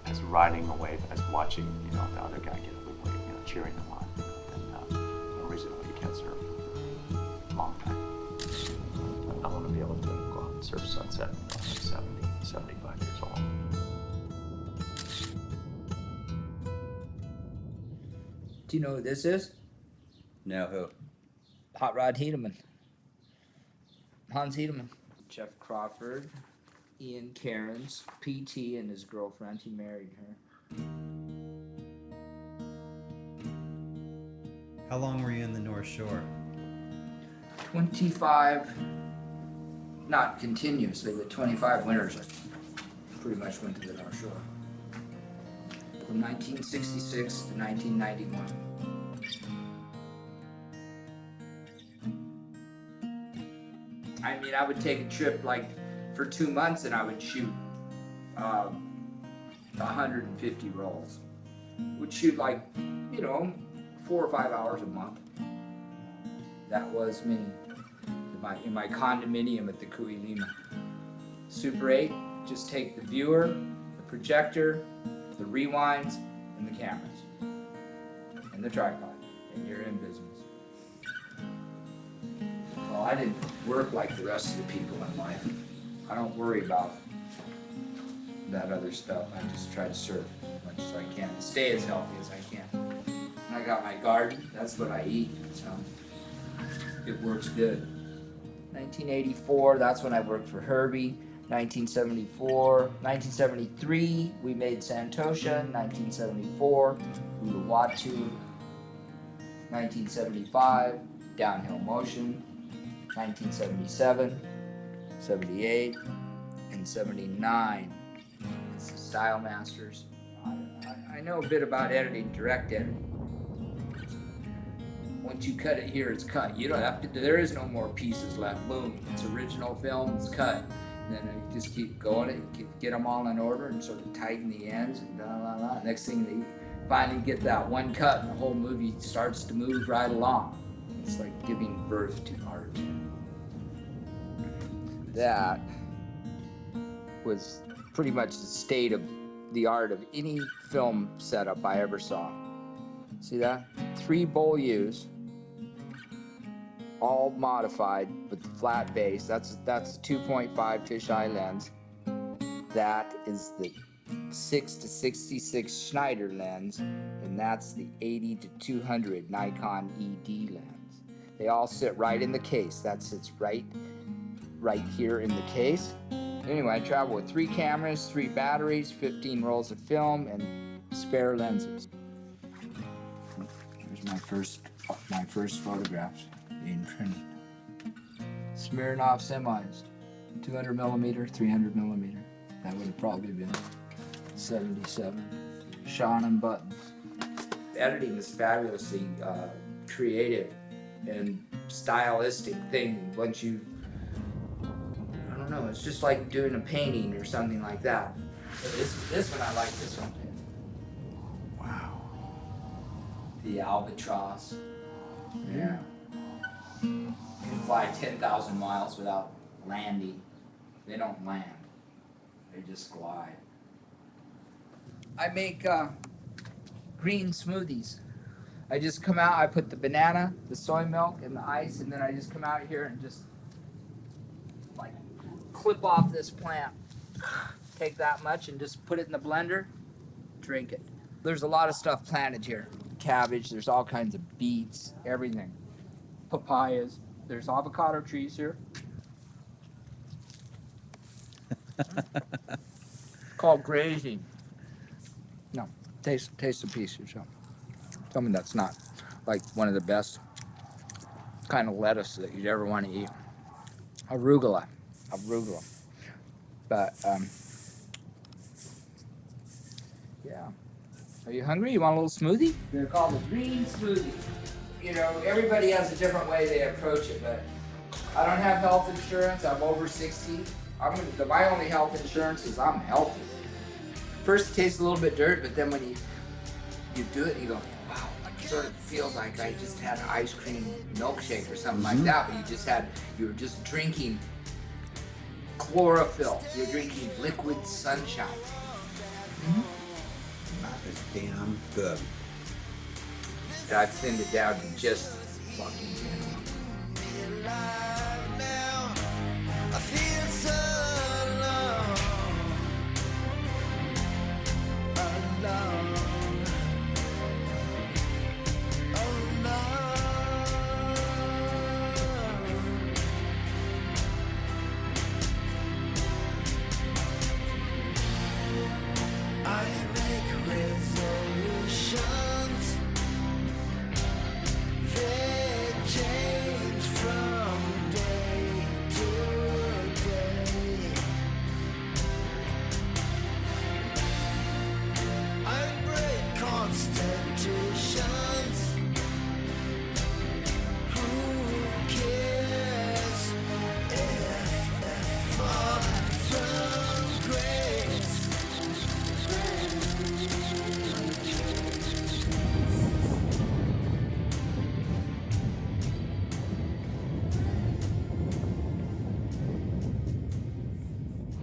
as riding a wave as watching, you know, the other guy get a big wave, you know, cheering them on. Then no reason why you can't surf for a long time. I want to be able to go out and surf Sunset when I'm 70, 75 years old.
Do you know who this is?
No, who?
Hot Rod Hedeman. Hans Hedeman. Jeff Crawford, Ian Cairns, PT, and his girlfriend. He married her.
How long were you in the North Shore?
25, not continuously, but 25 winters I pretty much went to the North Shore. From 1966 to 1991. I mean, I would take a trip like for 2 months and I would shoot 150 rolls. Would shoot like, you know, 4 or 5 hours a month. That was me. In my condominium at the Kui Lima. Super 8, just take the viewer, the projector, the rewinds, and the cameras. And the tripod, and you're in business. Well, I didn't work like the rest of the people in life. I don't worry about that other stuff. I just try to surf as much as I can, and stay as healthy as I can. And I got my garden, that's what I eat, so it works good. 1984, that's when I worked for Herbie. 1973, we made Santosha. 1974, Uluwatu. 1975, Downhill Motion. 1977, 78, and 79. It's the Style Masters. I know a bit about editing, direct editing. Once you cut it here, it's cut. You don't have to, there is no more pieces left. Boom, it's original film, it's cut. And then you just keep going, get them all in order and sort of tighten the ends and blah, blah, blah. Next thing finally get that one cut and the whole movie starts to move right along. It's like giving birth to art. That was pretty much the state of the art of any film setup I ever saw. See that? 3 bowl U's, all modified with the flat base. That's a 2.5 fisheye lens. That is the 6 to 66 Schneider lens, and that's the 80 to 200 Nikon ED lens. They all sit right in the case. That sits right here in the case. Anyway, I travel with 3 cameras, 3 batteries, 15 rolls of film, and spare lenses. Here's my first photographs being printed. Smirnoff semis, 200 millimeter, 300 millimeter. That would have probably been 77. Sean and buttons. Editing is fabulously creative and stylistic thing. Once you, I don't know, it's just like doing a painting or something like that. But this one, I like this one. Wow. The albatross. Yeah. You can fly 10,000 miles without landing. They don't land. They just glide. I make green smoothies. I just come out, I put the banana, the soy milk, and the ice, and then I just come out here and just like clip off this plant. Take that much and just put it in the blender, drink it. There's a lot of stuff planted here. Cabbage, there's all kinds of beets, everything. Papayas, there's avocado trees here. Called grazing. No, taste a piece yourself. Tell me that's not like one of the best kind of lettuce that you'd ever want to eat. Arugula. But yeah. Are you hungry? You want a little smoothie? They're called a green smoothie. You know, everybody has a different way they approach it, but I don't have health insurance. I'm over 60. My only health insurance is I'm healthy. First it tastes a little bit dirt, but then when you do it, you go, wow, it sort of feels like I just had an ice cream milkshake or something like that, but you were just drinking chlorophyll. You're drinking liquid sunshine.
That is damn good.
I've thinned it down to just fucking 10.
I feel so alone, alone, I make resolutions, they change from day to day. I break constitutions. Who cares if I fall from grace?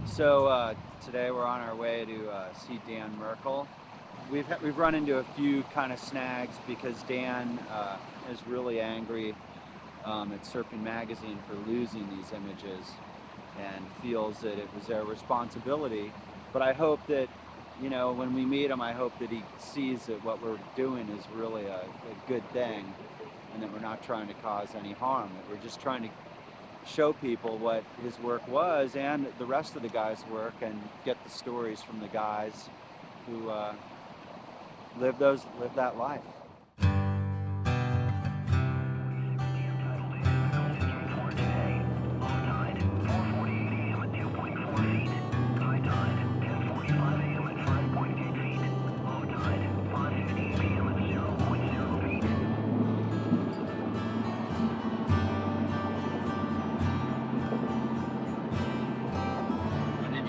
So today we're on our way to see Dan Merkel. We've run into a few kind of snags because Dan is really angry at Surfing Magazine for losing these images and feels that it was their responsibility. But I hope that, you know, when we meet him, I hope that he sees that what we're doing is really a good thing and that we're not trying to cause any harm, that we're just trying to show people what his work was and the rest of the guys' work and get the stories from the guys who live that life.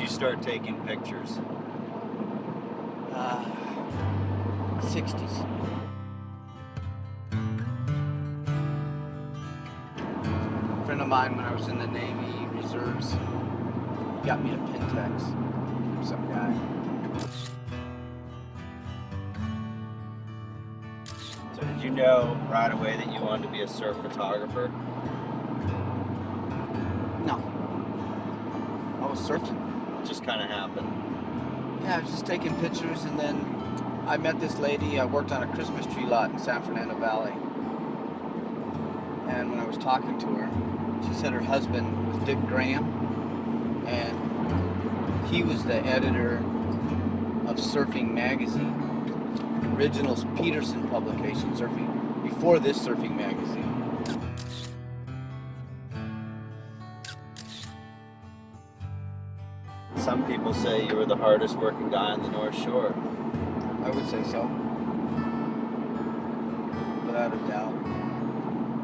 Start taking pictures?
60s. A friend of mine, when I was in the Navy Reserves, got me a Pentax from some guy.
So did you know right away that you wanted to be a surf photographer?
No. I was surfing.
It just kind of happened.
Yeah, I was just taking pictures, and then I met this lady. I worked on a Christmas tree lot in San Fernando Valley. And when I was talking to her, she said her husband was Dick Graham, and he was the editor of Surfing Magazine, original Peterson publication, surfing, before this Surfing Magazine.
Some people say you were the hardest working guy on the North Shore.
I would say so. Without a doubt.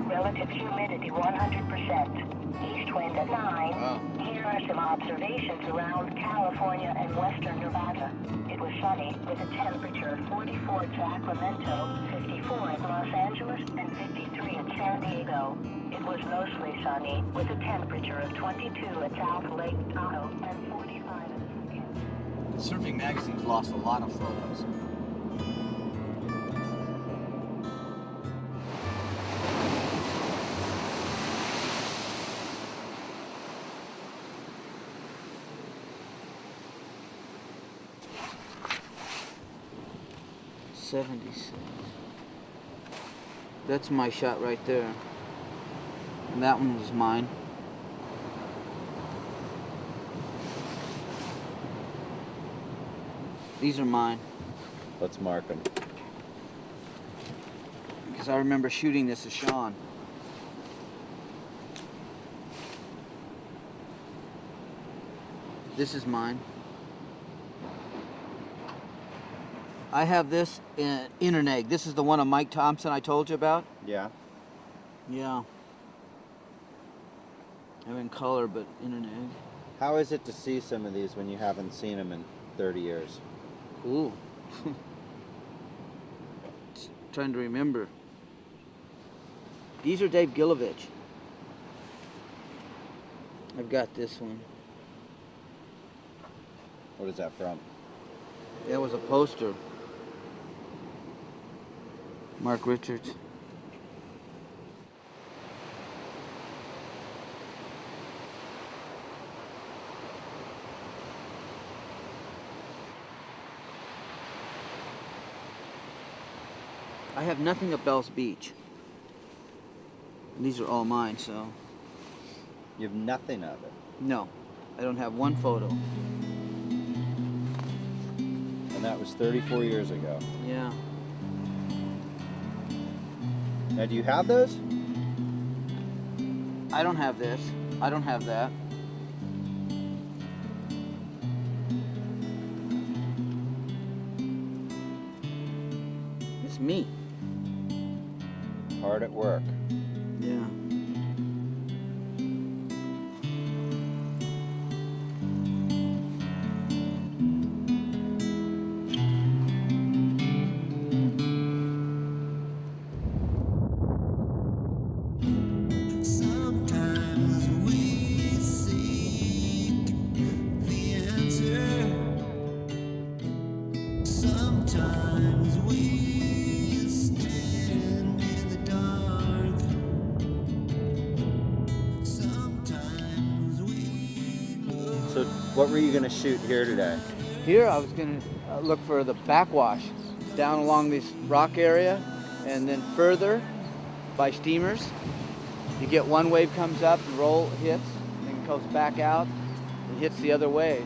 Relative humidity 100%. East wind at 9.
Wow.
Here are some observations around California and western Nevada. It was sunny with a temperature of 44 at Sacramento, 54 at Los Angeles, and 53 at San Diego. It was mostly sunny with a temperature of 22 at South Lake Tahoe and 45 at
Surfing Magazine's lost a lot of photos. '76. That's my shot right there. And that one was mine. These are mine.
Let's mark them.
Because I remember shooting this as Sean. This is mine. I have this in Interneg. This is the one of Mike Thompson I told you about.
Yeah.
Yeah. I'm in color, but Interneg.
How is it to see some of these when you haven't seen them in 30 years?
Cool. Trying to remember. These are Dave Gilovich. I've got this one.
What is that from?
That was a poster. Mark Richards. I have nothing at Bell's Beach. And these are all mine, so.
You have nothing of it?
No, I don't have one photo.
And that was 34 years ago.
Yeah.
Now, do you have those?
I don't have this. I don't have that. It's me.
Hard at work.
Yeah.
Sometimes we seek the answer. Sometimes we stand in the dark. Sometimes we look.
So, what were you going to shoot here today?
Here I was going to look for the backwash down along this rock area, and then further by steamers. You get one wave comes up, the roll hits, and then goes back out, and hits the other wave.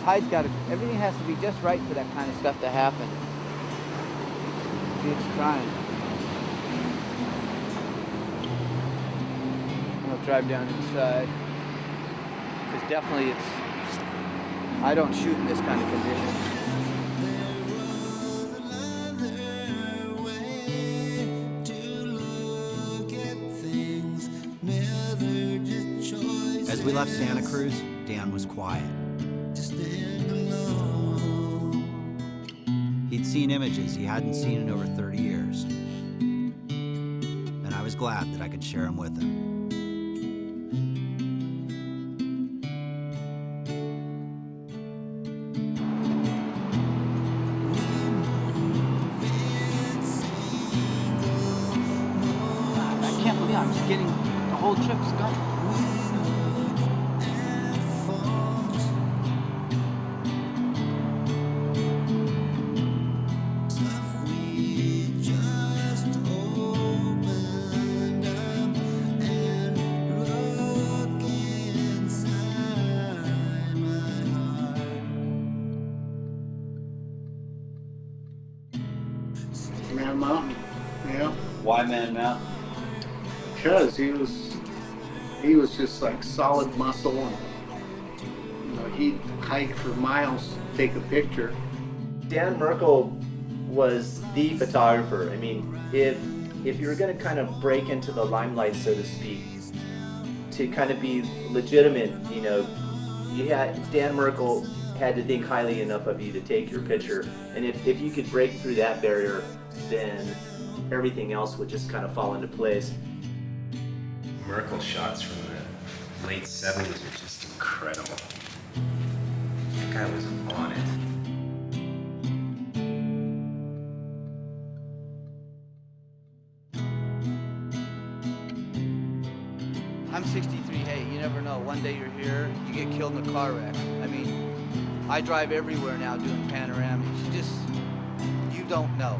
Tide's got to, everything has to be just right for that kind of stuff to happen. See, it's trying. I'll drive down inside. Because definitely I don't shoot in this kind of condition.
As we left Santa Cruz, Dan was quiet.
stand alone.
He'd seen images he hadn't seen in over 30 years. And I was glad that I could share them with him.
I can't believe I'm just getting the whole trip's done.
Man Mountain, yeah.
Why Man Mountain?
Because he was just like solid muscle, and he'd hike for miles to take a picture.
Dan Merkel was the photographer. I mean, if you were going to kind of break into the limelight, so to speak, to kind of be legitimate, Dan Merkel had to think highly enough of you to take your picture. And if you could break through that barrier, then everything else would just kind of fall into place.
Merkel shots from the late 70s are just incredible. That guy was on it.
I'm 63. Hey, you never know. One day you're here, you get killed in a car wreck. I mean, I drive everywhere now doing panoramas. You don't know.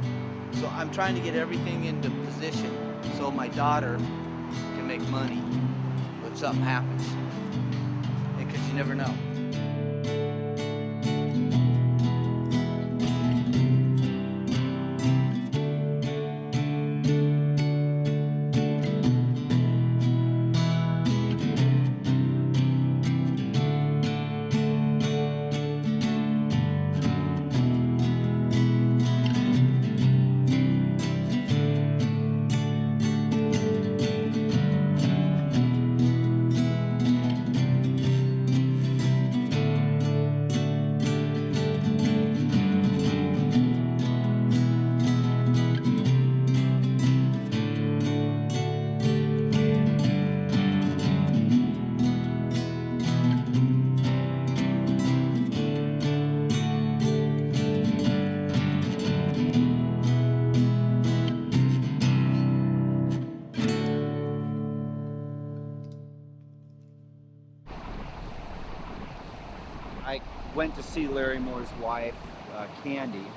So I'm trying to get everything into position so my daughter can make money if something happens. Because you never know.
I went to see Larry Moore's wife, Candy,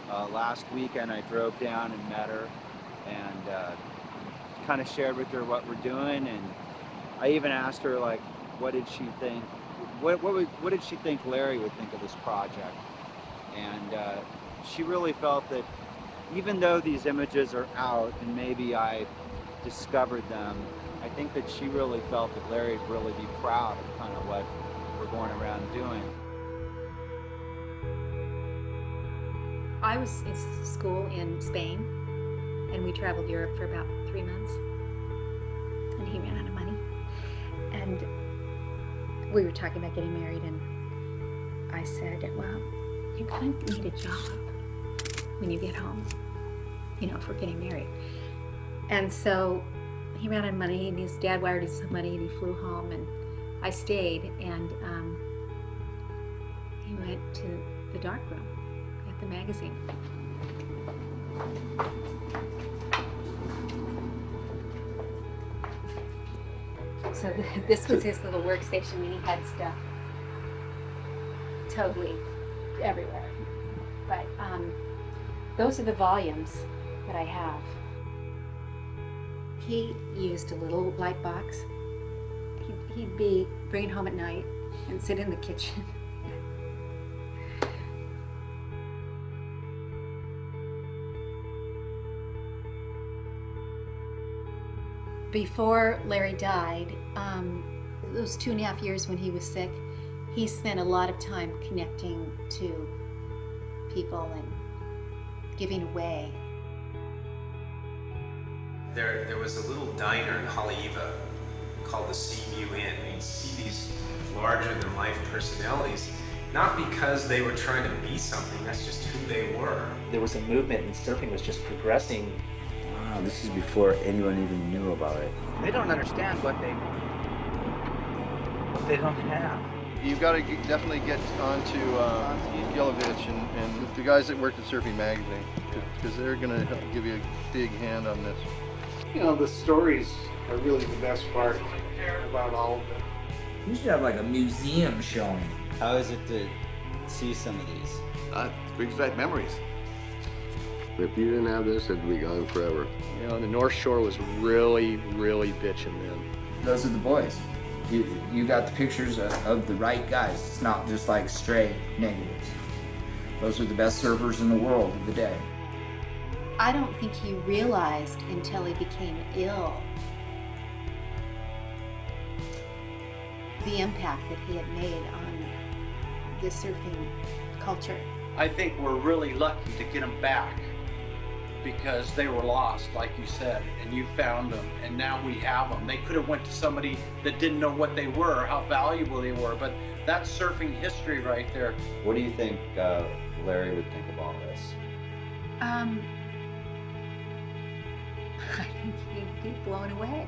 last weekend. I drove down and met her and kind of shared with her what we're doing, and I even asked her, like, what did she think? What did she think Larry would think of this project? And she really felt that even though these images are out and maybe I discovered them, I think that she really felt that Larry would really be proud of kind of what we're going around doing.
I was in school in Spain, and we traveled Europe for about 3 months, and he ran out of money. And we were talking about getting married, and I said, well, you're going to need a job when you get home, if we're getting married. And so he ran out of money, and his dad wired him some money, and he flew home, and I stayed, and he went to the darkroom at the magazine. So this was his little workstation, and he had stuff totally everywhere. But those are the volumes that I have. He used a little light box. He'd bring it home at night and sit in the kitchen. Before Larry died, those 2.5 years when he was sick, he spent a lot of time connecting to people and giving away.
There was a little diner in Haleiwa called the Seaview Inn. You'd see these larger-than-life personalities, Not because they were trying to be something, that's just who they were.
There was a movement and surfing was just progressing.
Wow, this is before anyone even knew about it.
They don't understand what they don't have.
You've got to definitely get onto Yelovich and the guys that worked at Surfing Magazine, because they're going to give you a big hand on this.
You know, the stories are really the best part about all of it.
You should have like a museum showing.
How is it to see some of these?
It brings back memories.
If you didn't have this, it'd be gone forever.
You know, the North Shore was really, really bitching then.
Those are the boys. You got the pictures of the right guys. It's not just like stray negatives. Those are the best surfers in the world of the day.
I don't think he realized until he became ill the impact that he had made on the surfing culture.
I think we're really lucky to get them back because they were lost, like you said, and you found them, and now we have them. They could have went to somebody that didn't know what they were, or how valuable they were, but that's surfing history right there.
What do you think Larry would think of all this?
I think he'd be blown away.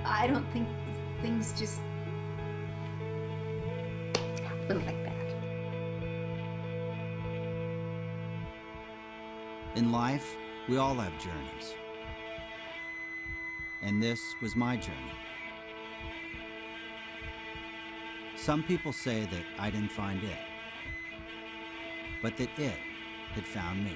I don't think things just happen like that.
In life, we all have journeys. And this was my journey. Some people say that I didn't find it, but that it had found me.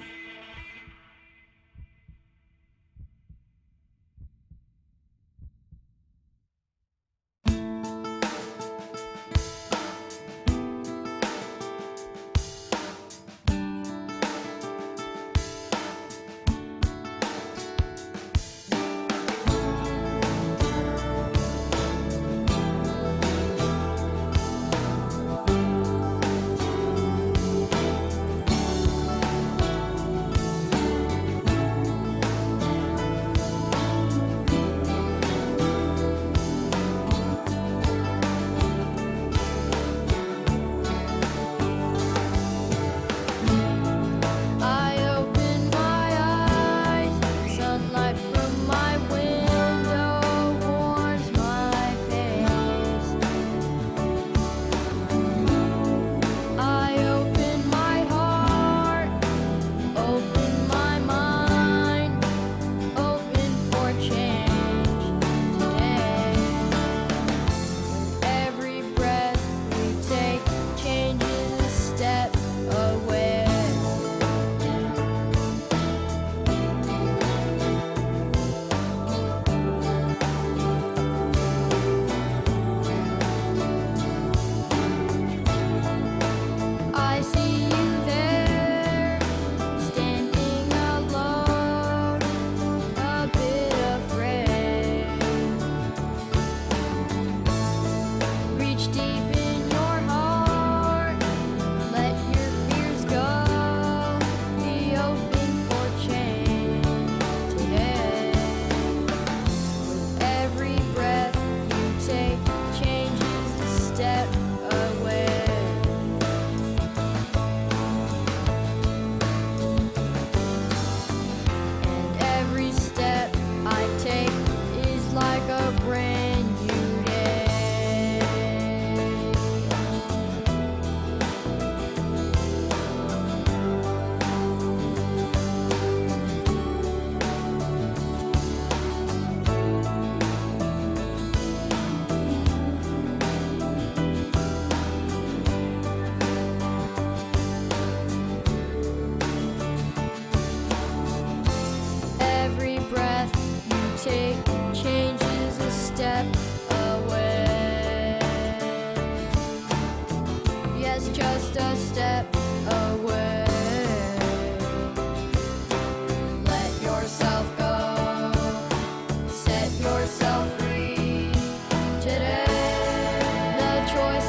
Yourself free today. The choice